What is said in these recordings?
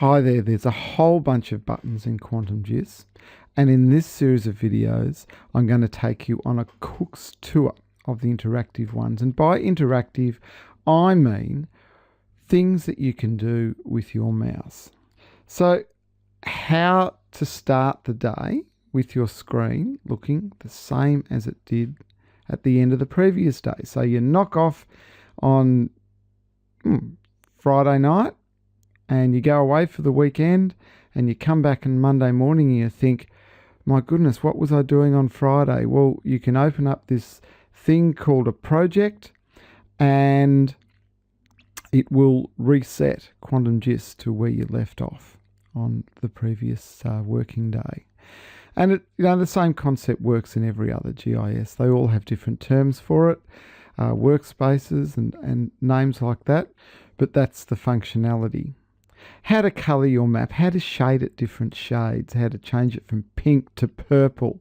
Hi there, there's a whole bunch of buttons in Quantum GIS, and in this series of videos I'm going to take you on a cook's tour of the interactive ones. And by interactive I mean things that you can do with your mouse. So how to start the day with your screen looking the same as it did at the end of the previous day. So you knock off on Friday night and you go away for the weekend and you come back on Monday morning and you think, my goodness, what was I doing on Friday? Well, you can open up this thing called a project and it will reset Quantum GIS to where you left off on the previous working day. And the same concept works in every other GIS. They all have different terms for it, workspaces and names like that, but that's the functionality. How to colour your map, how to shade it different shades, how to change it from pink to purple,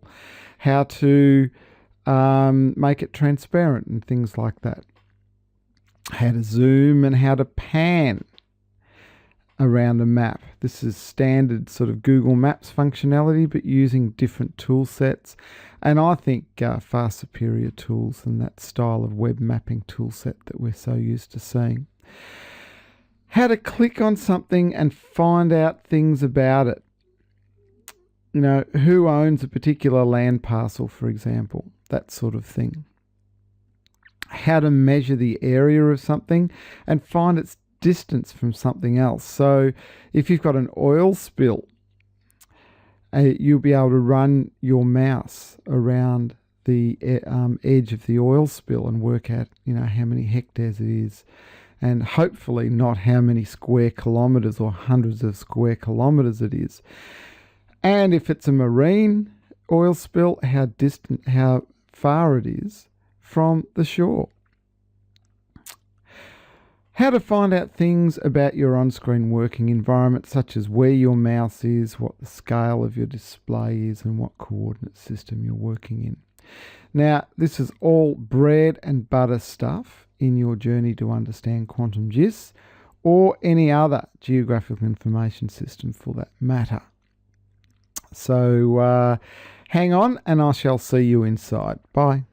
how to make it transparent and things like that. How to zoom and how to pan around a map. This is standard sort of Google Maps functionality, but using different tool sets, and I think far superior tools than that style of web mapping tool set that we're so used to seeing. How to click on something and find out things about it. You know, who owns a particular land parcel, for example, that sort of thing. How to measure the area of something and find its distance from something else. So if you've got an oil spill, you'll be able to run your mouse around the edge of the oil spill and work out, how many hectares it is, and hopefully not how many square kilometres or hundreds of square kilometres it is. And if it's a marine oil spill, how far it is from the shore. How to find out things about your on-screen working environment, such as where your mouse is, what the scale of your display is, and what coordinate system you're working in. Now, this is all bread and butter stuff in your journey to understand Quantum GIS or any other geographical information system for that matter. So hang on and I shall see you inside. Bye.